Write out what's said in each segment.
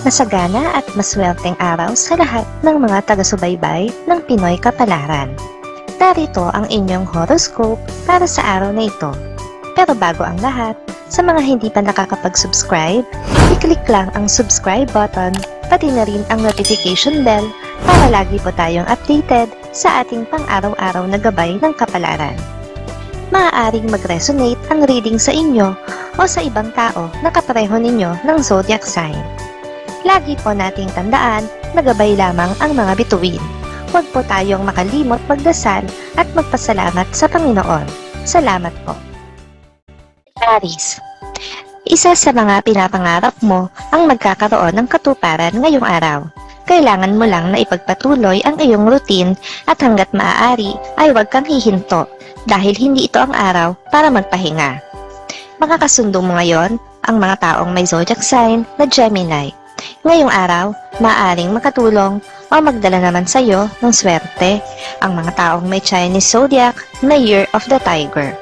Masagana at maswerteng araw sa lahat ng mga taga-subaybay ng Pinoy Kapalaran. Narito ang inyong horoscope para sa araw na ito. Pero bago ang lahat, sa mga hindi pa nakakapag-subscribe, i-click lang ang subscribe button, pati na rin ang notification bell para lagi po tayong updated sa ating pang-araw-araw na gabay ng kapalaran. Maaaring mag-resonate ang reading sa inyo o sa ibang tao na kapareho ninyo ng zodiac sign. Lagi po nating tandaan na gabay lamang ang mga bituin. Huwag po tayong makalimot magdasal at magpasalamat sa Panginoon. Salamat po. Aries, isa sa mga pinapangarap mo ang magkakaroon ng katuparan ngayong araw. Kailangan mo lang na ipagpatuloy ang iyong routine at hanggat maaari ay huwag kang hihinto dahil hindi ito ang araw para magpahinga. Makakasundo mo ngayon ang mga taong may zodiac sign na Gemini. Ngayong araw, maaaring makatulong o magdala naman sa iyo ng swerte ang mga taong may Chinese zodiac na Year of the Tiger.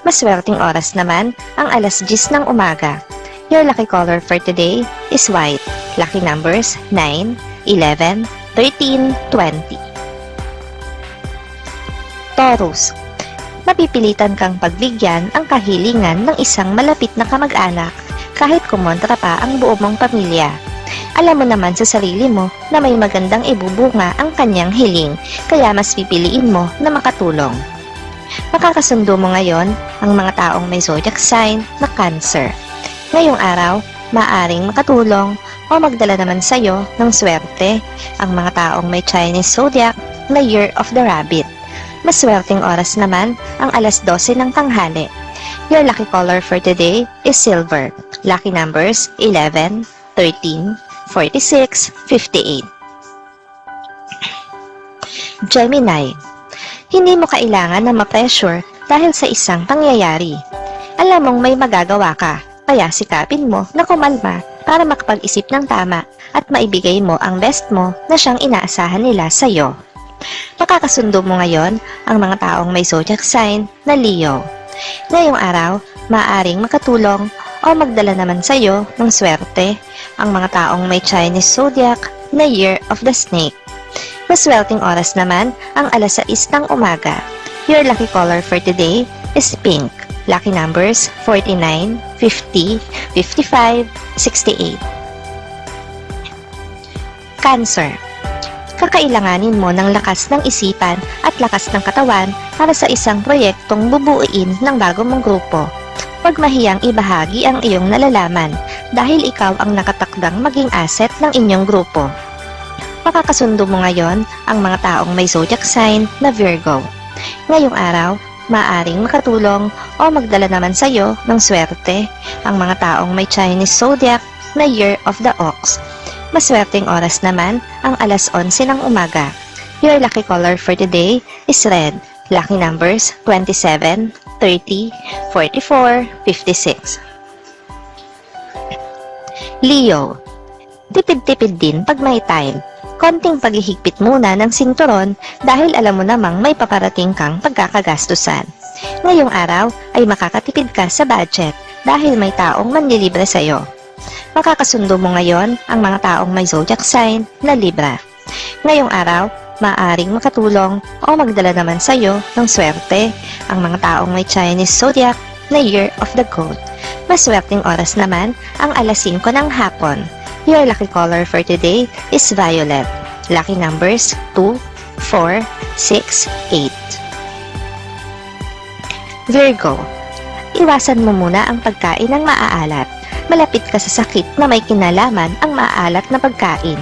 Maswerteng oras naman ang alas 10 ng umaga. Your lucky color for today is white. Lucky numbers 9, 11, 13, 20. Taurus, mapipilitan kang pagbigyan ang kahilingan ng isang malapit na kamag-anak kahit kumontra pa ang buo mong pamilya. Alam mo naman sa sarili mo na may magandang ibubunga ang kanyang hiling, kaya mas pipiliin mo na makatulong. Makakasundo mo ngayon ang mga taong may zodiac sign na Cancer. Ngayong araw, maaring makatulong o magdala naman sa iyo ng swerte ang mga taong may Chinese zodiac na Year of the Rabbit. Maswerteng oras naman ang alas 12 ng tanghali. Your lucky color for today is silver. Lucky numbers 11, 13, 46, 58. Gemini, hindi mo kailangan na ma-pressure dahil sa isang pangyayari. Alam mong may magagawa ka, kaya sikapin mo na kumalma para makapag-isip ng tama at maibigay mo ang best mo na siyang inaasahan nila sa iyo. Makakasundo mo ngayon ang mga taong may zodiac sign na Leo. Ngayong araw, maaaring makatulong o magdala naman sa iyo ng swerte ang mga taong may Chinese zodiac na Year of the Snake. Maswerteng oras naman ang alas 6 ng umaga. Your lucky color for today is pink. Lucky numbers 49, 50, 55, 68. Cancer, kakailanganin mo ng lakas ng isipan at lakas ng katawan para sa isang proyektong bubuuin ng bago mong grupo. Huwag mahiyang ibahagi ang iyong nalalaman dahil ikaw ang nakatakdang maging asset ng inyong grupo. Makakasundo mo ngayon ang mga taong may zodiac sign na Virgo. Ngayong araw, maaaring makatulong o magdala naman sa iyo ng swerte ang mga taong may Chinese zodiac na Year of the Ox. Maswerteng oras naman ang alas 11 ng umaga. Your lucky color for today is red. Lucky numbers 27, 30, 44, 56. Leo, tipid-tipid din pag may time. Konting paghihigpit muna ng sinturon dahil alam mo namang may paparating kang pagkakagastusan. Ngayong araw ay makakatipid ka sa budget dahil may taong manlilibre sa iyo. Makakasundo mo ngayon ang mga taong may zodiac sign na Libra. Ngayong araw, maaaring makatulong o magdala naman sa iyo ng swerte ang mga taong may Chinese zodiac na Year of the Goat. Maswerteng oras naman ang alas 5 ng hapon. Your lucky color for today is violet. Lucky numbers 2, 4, 6, 8. Virgo, iwasan mo muna ang pagkain ng maaalat. Malapit ka sa sakit na may kinalaman ang maaalat na pagkain.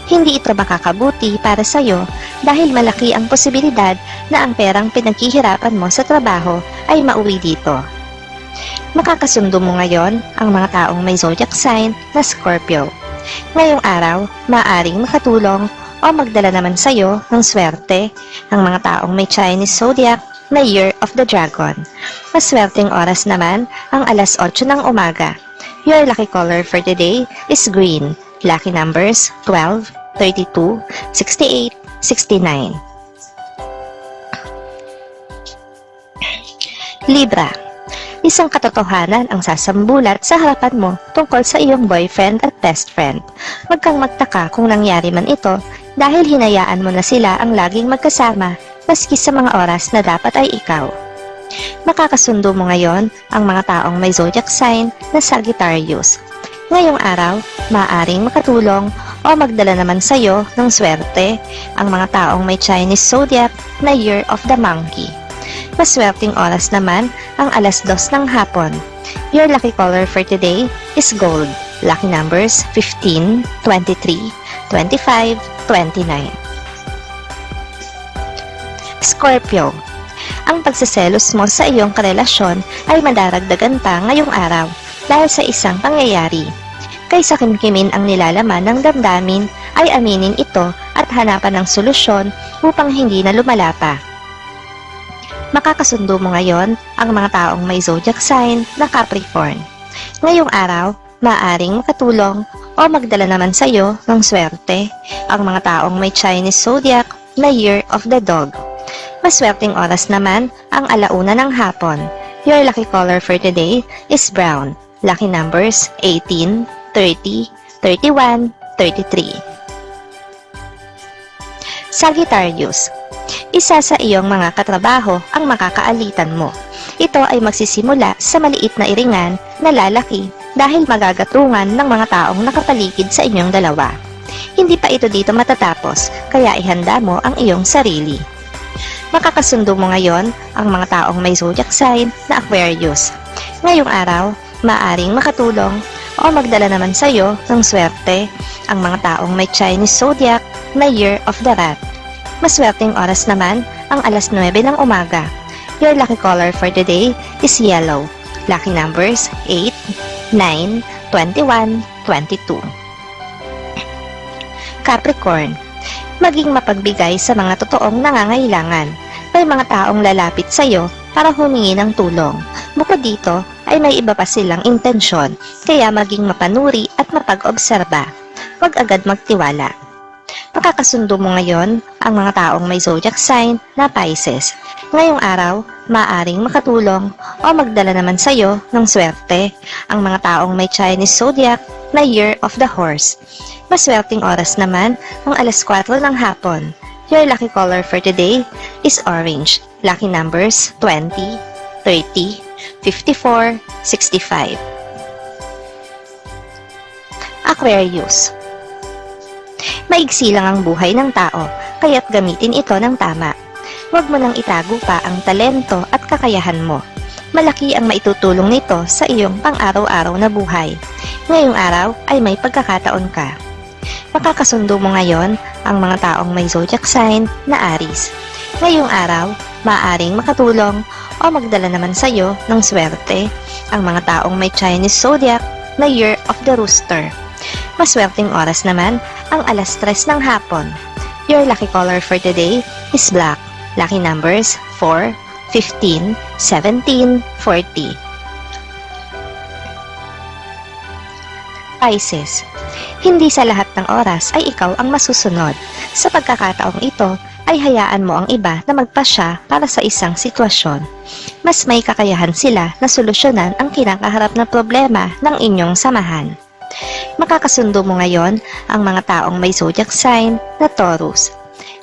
Hindi ito makakabuti para sa iyo dahil malaki ang posibilidad na ang perang pinaghihirapan mo sa trabaho ay mauwi dito. Makakasundo mo ngayon ang mga taong may zodiac sign na Scorpio. Ngayong araw, maaaring makatulong o magdala naman sa iyo ng swerte ang mga taong may Chinese zodiac na Year of the Dragon. Maswerteng oras naman ang alas 8 ng umaga. Your lucky color for today is green. Lucky numbers 12, 32, 68, 69. Libra, Isang katotohanan ang sasambulat sa harapan mo tungkol sa iyong boyfriend at best friend. Huwag kang magtaka kung nangyari man ito dahil hinayaan mo na sila ang laging magkasama maski sa mga oras na dapat ay ikaw. Makakasundo mo ngayon ang mga taong may zodiac sign na Sagittarius. Ngayong araw, maaaring makatulong o magdala naman sa iyo ng swerte ang mga taong may Chinese zodiac na Year of the Monkey. Maswerteng oras naman ang 2:00 ng hapon. Your lucky color for today is gold. Lucky numbers 15, 23, 25, 29. Scorpio. Ang pagseselos mo sa iyong karelasyon ay madaragdagan pa ngayong araw dahil sa isang pangyayari. Kaysa kimkimin ang nilalaman ng damdamin, ay aminin ito at hanapan ng solusyon upang hindi na lumala pa. Makakasundo mo ngayon ang mga taong may zodiac sign na Capricorn. Ngayong araw, maaaring makatulong o magdala naman sa iyo ng swerte ang mga taong may Chinese zodiac na Year of the Dog. Maswerteng oras naman ang 1:00 ng hapon. Your lucky color for today is brown. Lucky numbers 18, 30, 31, 33. Sagittarius. Isa sa iyong mga katrabaho ang makakaalitan mo. Ito ay magsisimula sa maliit na iringan na lalaki dahil magagatungan ng mga taong nakapaligid sa inyong dalawa. Hindi pa ito dito matatapos, kaya ihanda mo ang iyong sarili. Makakasundo mo ngayon ang mga taong may zodiac sign na Aquarius. Ngayong araw, maaring makatulong o magdala naman sa iyo ng swerte ang mga taong may Chinese zodiac na Year of the Rat. Maswerteng oras naman ang 9:00 ng umaga. Your lucky color for today is yellow. Lucky numbers 8, 9, 21, 22. Capricorn. Maging mapagbigay sa mga totoong nangangailangan. May mga taong lalapit sa iyo para humingi ng tulong. Bukod dito, ay may iba pa silang intensyon, kaya maging mapanuri at mapag-obserba. Huwag agad magtiwala. Makakasundo mo ngayon ang mga taong may zodiac sign na Pisces. Ngayong araw, maaaring makatulong o magdala naman sa iyo ng swerte ang mga taong may Chinese zodiac na Year of the Horse. Maswerteng oras naman ang 4:00 ng hapon. Your lucky color for today is orange. Lucky numbers 20, 30, 54, 65. Aquarius. Maigsi lang ang buhay ng tao, kaya't gamitin ito ng tama. Huwag mo nang itago pa ang talento at kakayahan mo. Malaki ang maitutulong nito sa iyong pang-araw-araw na buhay. Ngayong araw ay may pagkakataon ka. Makakasundo mo ngayon ang mga taong may zodiac sign na Aries. Ngayong araw, maaaring makatulong o magdala naman sa iyo ng swerte ang mga taong may Chinese zodiac na Year of the Rooster. Maswerteng oras naman ang 3:00 ng hapon. Your lucky color for today is black. Lucky numbers 4, 15, 17, 40. Pisces. Hindi sa lahat ng oras ay ikaw ang masusunod. Sa pagkakataong ito, ay hayaan mo ang iba na magpasya para sa isang sitwasyon. Mas may kakayahan sila na solusyonan ang kinakaharap na problema ng inyong samahan. Makakasundo mo ngayon ang mga taong may zodiac sign na Taurus.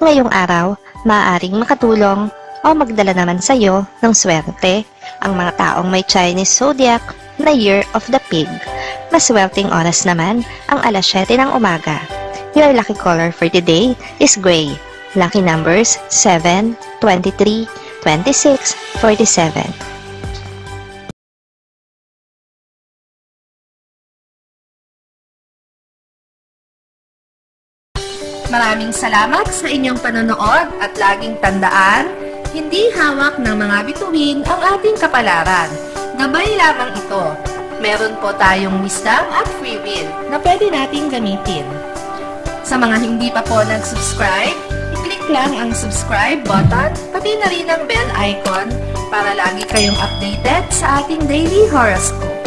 Ngayong araw, maaaring makatulong o magdala naman sa iyo ng swerte ang mga taong may Chinese zodiac na Year of the Pig. Maswerteng oras naman ang 7:00 ng umaga. Your lucky color for today is gray. Lucky numbers 7, 23, 26, 47. Maraming salamat sa inyong panonood at laging tandaan, hindi hawak ng mga bituin ang ating kapalaran. Gabay lamang ito. Meron po tayong wisdom at free will na pwede nating gamitin. Sa mga hindi pa po nag-subscribe, i-click lang ang subscribe button, pati na rin ang bell icon para lagi kayong updated sa ating daily horoscope.